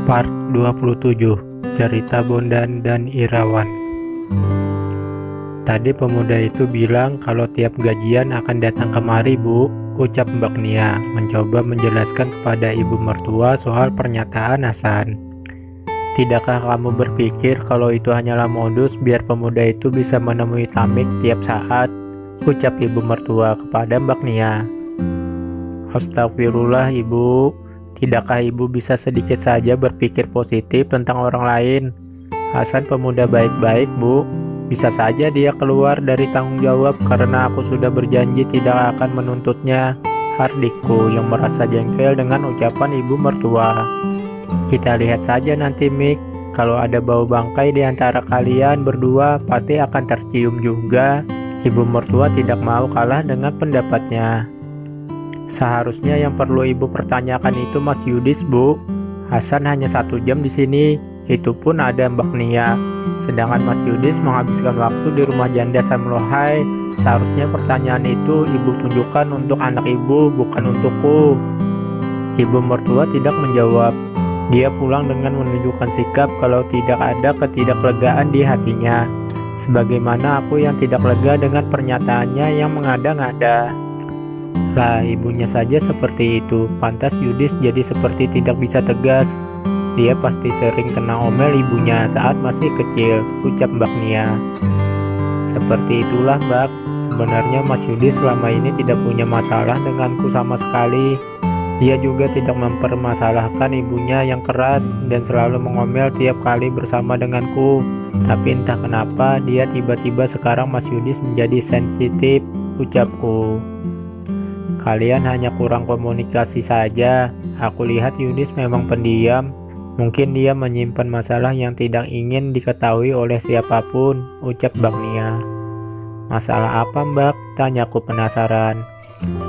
Part 27. Cerita Bondan dan Irawan. Tadi pemuda itu bilang kalau tiap gajian akan datang kemari, Bu, ucap Mbak Nia, mencoba menjelaskan kepada ibu mertua soal pernyataan Hasan. Tidakkah kamu berpikir kalau itu hanyalah modus biar pemuda itu bisa menemui Tamik tiap saat, ucap ibu mertua kepada Mbak Nia. Astagfirullah, Ibu. Tidakkah ibu bisa sedikit saja berpikir positif tentang orang lain? Hasan pemuda baik-baik, Bu. Bisa saja dia keluar dari tanggung jawab karena aku sudah berjanji tidak akan menuntutnya, hardikku yang merasa jengkel dengan ucapan ibu mertua. Kita lihat saja nanti, Mik. Kalau ada bau bangkai di antara kalian berdua, pasti akan tercium juga. Ibu mertua tidak mau kalah dengan pendapatnya. Seharusnya yang perlu ibu pertanyakan itu Mas Yudis, Bu. Hasan hanya 1 jam di sini, itu pun ada Mbak Nia. Sedangkan Mas Yudis menghabiskan waktu di rumah janda Samlohai. Seharusnya pertanyaan itu ibu tunjukkan untuk anak ibu, bukan untukku. Ibu mertua tidak menjawab. Dia pulang dengan menunjukkan sikap kalau tidak ada ketidaklegaan di hatinya. Sebagaimana aku yang tidak lega dengan pernyataannya yang mengada-ngada. Lah, ibunya saja seperti itu, pantas Yudis jadi seperti tidak bisa tegas. Dia pasti sering kena omel ibunya saat masih kecil, ucap Mbak Nia. Seperti itulah, Mbak. Sebenarnya Mas Yudis selama ini tidak punya masalah denganku sama sekali. Dia juga tidak mempermasalahkan ibunya yang keras dan selalu mengomel tiap kali bersama denganku. Tapi entah kenapa dia tiba-tiba sekarang Mas Yudis menjadi sensitif, ucapku. Kalian hanya kurang komunikasi saja. Aku lihat Yudis memang pendiam. Mungkin dia menyimpan masalah yang tidak ingin diketahui oleh siapapun, ucap Mbak Nia. Masalah apa, Mbak? Tanyaku penasaran.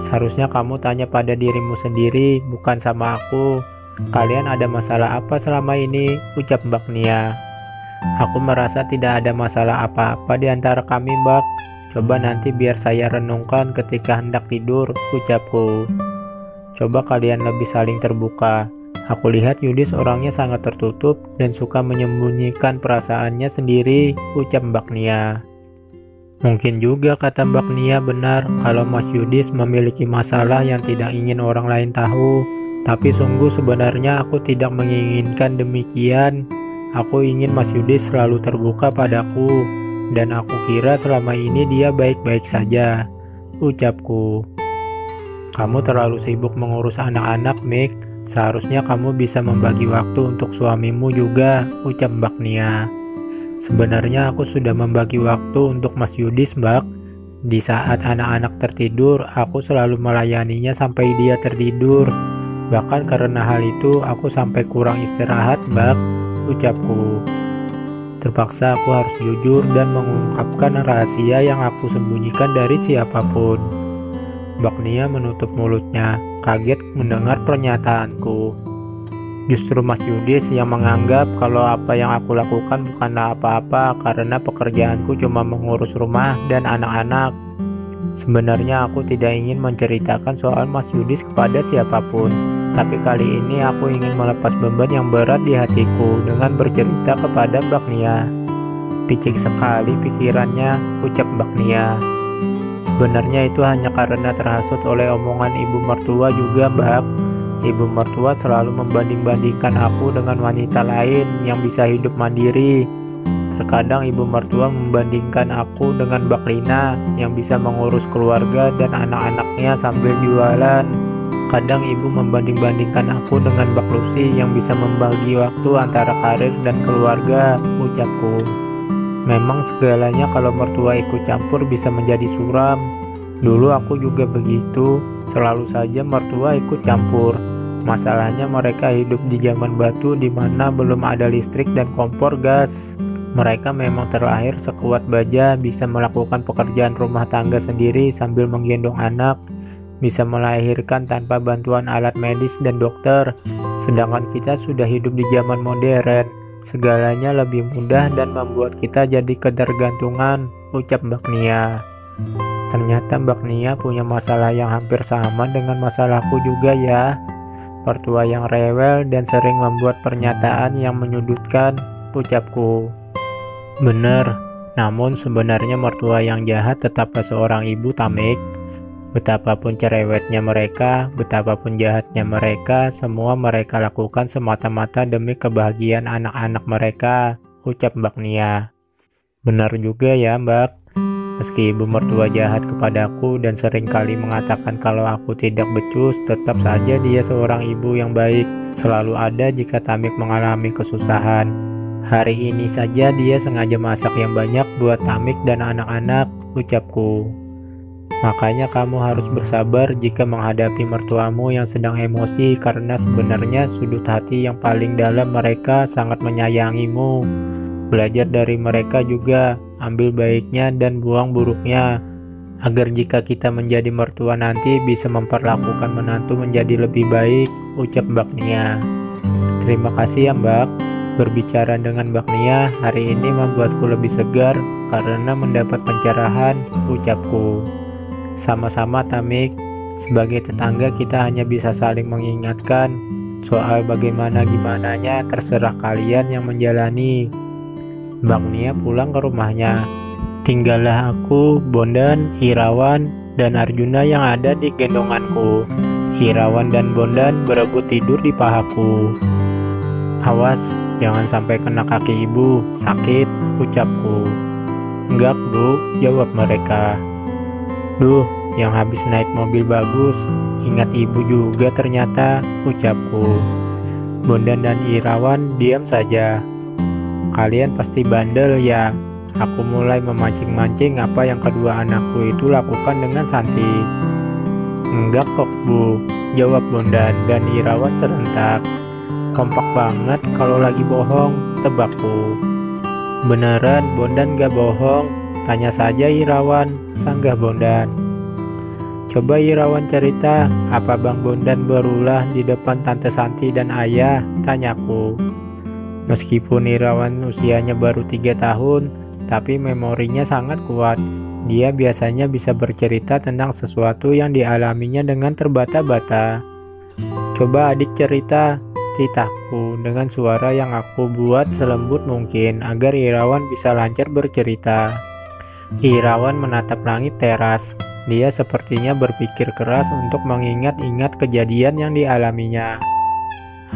Seharusnya kamu tanya pada dirimu sendiri, bukan sama aku. Kalian ada masalah apa selama ini? Ucap Mbak Nia. Aku merasa tidak ada masalah apa-apa di antara kami, Mbak. Coba nanti biar saya renungkan ketika hendak tidur, ucapku. Coba kalian lebih saling terbuka. Aku lihat Yudis orangnya sangat tertutup dan suka menyembunyikan perasaannya sendiri, ucap Mbak Nia. Mungkin juga kata Mbak Nia benar kalau Mas Yudis memiliki masalah yang tidak ingin orang lain tahu. Tapi sungguh sebenarnya aku tidak menginginkan demikian. Aku ingin Mas Yudis selalu terbuka padaku. Dan aku kira selama ini dia baik-baik saja, ucapku. Kamu terlalu sibuk mengurus anak-anak, Mik. Seharusnya kamu bisa membagi waktu untuk suamimu juga, ucap Mbak Nia. Sebenarnya aku sudah membagi waktu untuk Mas Yudis, Mbak. Di saat anak-anak tertidur, aku selalu melayaninya sampai dia tertidur. Bahkan karena hal itu, aku sampai kurang istirahat, Mbak, ucapku. Terpaksa aku harus jujur dan mengungkapkan rahasia yang aku sembunyikan dari siapapun. Mbak Nia menutup mulutnya, kaget mendengar pernyataanku. Justru Mas Yudis yang menganggap kalau apa yang aku lakukan bukanlah apa-apa karena pekerjaanku cuma mengurus rumah dan anak-anak. Sebenarnya aku tidak ingin menceritakan soal Mas Yudis kepada siapapun. Tapi kali ini aku ingin melepas beban yang berat di hatiku dengan bercerita kepada Mbak Nia. Picik sekali pikirannya, ucap Mbak Nia. Sebenarnya itu hanya karena terhasut oleh omongan ibu mertua juga, Mbak. Ibu mertua selalu membanding-bandingkan aku dengan wanita lain yang bisa hidup mandiri. Terkadang ibu mertua membandingkan aku dengan Mbak Lina yang bisa mengurus keluarga dan anak-anaknya sambil jualan. Kadang ibu membanding-bandingkan aku dengan Mbak Lucy yang bisa membagi waktu antara karir dan keluarga, ucapku. Memang segalanya kalau mertua ikut campur bisa menjadi suram. Dulu aku juga begitu, selalu saja mertua ikut campur. Masalahnya mereka hidup di zaman batu di mana belum ada listrik dan kompor gas. Mereka memang terlahir sekuat baja, bisa melakukan pekerjaan rumah tangga sendiri sambil menggendong anak. Bisa melahirkan tanpa bantuan alat medis dan dokter. Sedangkan kita sudah hidup di zaman modern. Segalanya lebih mudah dan membuat kita jadi ketergantungan, ucap Mbak Nia. Ternyata Mbak Nia punya masalah yang hampir sama dengan masalahku juga ya. mertua yang rewel dan sering membuat pernyataan yang menyudutkan, ucapku. Bener, namun sebenarnya mertua yang jahat tetaplah seorang ibu, Tamik. Betapapun cerewetnya mereka, betapapun jahatnya mereka, semua mereka lakukan semata-mata demi kebahagiaan anak-anak mereka, ucap Mbak Nia. Benar juga ya, Mbak. Meski ibu mertua jahat kepadaku dan seringkali mengatakan kalau aku tidak becus, tetap saja dia seorang ibu yang baik, selalu ada jika Tamik mengalami kesusahan. Hari ini saja dia sengaja masak yang banyak buat Tamik dan anak-anak, ucapku. Makanya kamu harus bersabar jika menghadapi mertuamu yang sedang emosi, karena sebenarnya sudut hati yang paling dalam mereka sangat menyayangimu. Belajar dari mereka juga, ambil baiknya dan buang buruknya, agar jika kita menjadi mertua nanti bisa memperlakukan menantu menjadi lebih baik, ucap Mbak Nia. Terima kasih ya Mbak. Berbicara dengan Mbak Nia hari ini membuatku lebih segar karena mendapat pencerahan, ucapku. Sama-sama Tamik, sebagai tetangga kita hanya bisa saling mengingatkan, soal bagaimana-gimananya terserah kalian yang menjalani. Mbak Nia pulang ke rumahnya. Tinggallah aku, Bondan, Irawan, dan Arjuna yang ada di gendonganku. Irawan dan Bondan berebut tidur di pahaku. Awas, jangan sampai kena kaki ibu, sakit, ucapku. Enggak Bu, jawab mereka. Duh, yang habis naik mobil bagus, ingat ibu juga ternyata, ucapku. Bondan dan Irawan diam saja. Kalian pasti bandel ya. Aku mulai memancing-mancing apa yang kedua anakku itu lakukan dengan Santi. Enggak kok Bu, jawab Bondan dan Irawan serentak. Kompak banget kalau lagi bohong, tebakku. Beneran Bondan gak bohong? Tanya saja Irawan, sanggah Bondan. Coba Irawan cerita, apa Bang Bondan berulah di depan Tante Santi dan ayah? Tanyaku. Meskipun Irawan usianya baru 3 tahun, tapi memorinya sangat kuat. Dia biasanya bisa bercerita tentang sesuatu yang dialaminya dengan terbata-bata. Coba adik cerita, titahku dengan suara yang aku buat selembut mungkin agar Irawan bisa lancar bercerita. Irawan menatap langit teras. Dia sepertinya berpikir keras untuk mengingat-ingat kejadian yang dialaminya.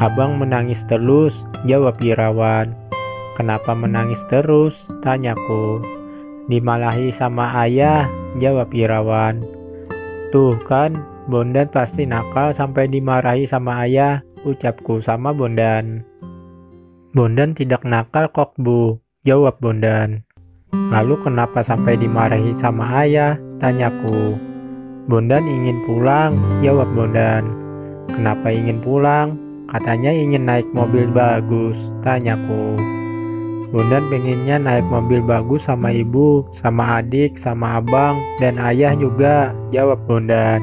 Abang menangis terus, jawab Irawan. Kenapa menangis terus? Tanyaku. Dimarahi sama ayah, jawab Irawan. Tuh kan, Bondan pasti nakal sampai dimarahi sama ayah, ucapku sama Bondan. Bondan tidak nakal kok Bu, jawab Bondan. Lalu kenapa sampai dimarahi sama ayah? Tanyaku. Bondan ingin pulang, jawab Bondan. Kenapa ingin pulang? Katanya ingin naik mobil bagus, tanyaku. Bondan pengennya naik mobil bagus sama ibu, sama adik, sama abang, dan ayah juga, jawab Bondan.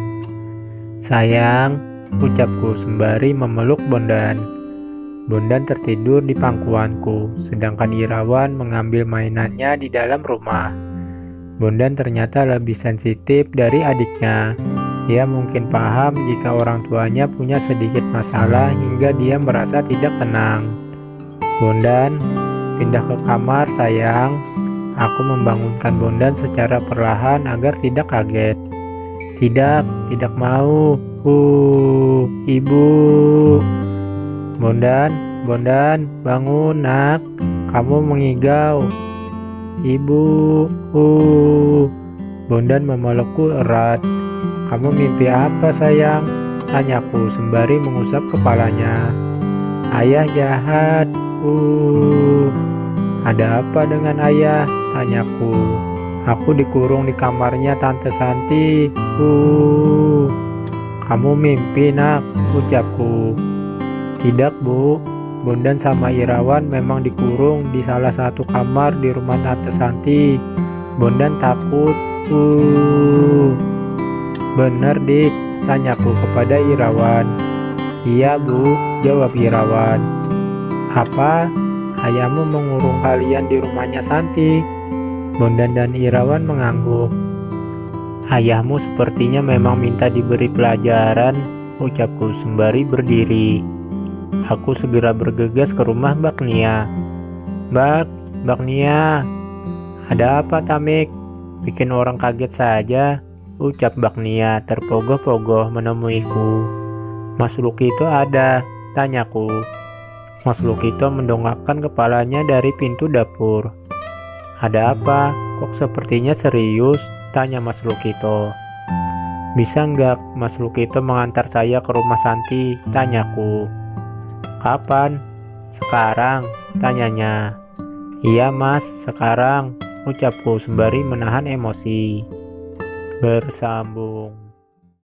Sayang, ucapku sembari memeluk Bondan. Bondan tertidur di pangkuanku, sedangkan Irawan mengambil mainannya di dalam rumah. Bondan ternyata lebih sensitif dari adiknya. Dia mungkin paham jika orang tuanya punya sedikit masalah hingga dia merasa tidak tenang. Bondan, pindah ke kamar sayang. Aku membangunkan Bondan secara perlahan agar tidak kaget. Tidak mau. Ibu. Bondan, bangun nak. Kamu mengigau. Ibu. Bondan memelukku erat. Kamu mimpi apa sayang? Tanyaku sembari mengusap kepalanya. Ayah jahat. Ada apa dengan ayah? Tanyaku. Aku dikurung di kamarnya Tante Santi. Kamu mimpi nak, ucapku. Tidak Bu, Bondan sama Irawan memang dikurung di salah satu kamar di rumah Tante Santi. Bondan takut. Bener dik, tanyaku kepada Irawan. Iya Bu, jawab Irawan. Apa? Ayahmu mengurung kalian di rumahnya Santi? Bondan dan Irawan mengangguk. Ayahmu sepertinya memang minta diberi pelajaran, ucapku sembari berdiri. Aku segera bergegas ke rumah Mbak Nia. Mbak Nia, ada apa Tamik? Bikin orang kaget saja, ucap Mbak Nia terpogoh-pogoh menemuiku. Mas Lukito ada, tanyaku. Mas Lukito mendongakkan kepalanya dari pintu dapur. Ada apa? Kok sepertinya serius? Tanya Mas Lukito. Bisa nggak Mas Lukito mengantar saya ke rumah Santi? Tanyaku. Kapan? Sekarang? Tanyanya. Iya Mas, sekarang, ucapku sembari menahan emosi. Bersambung.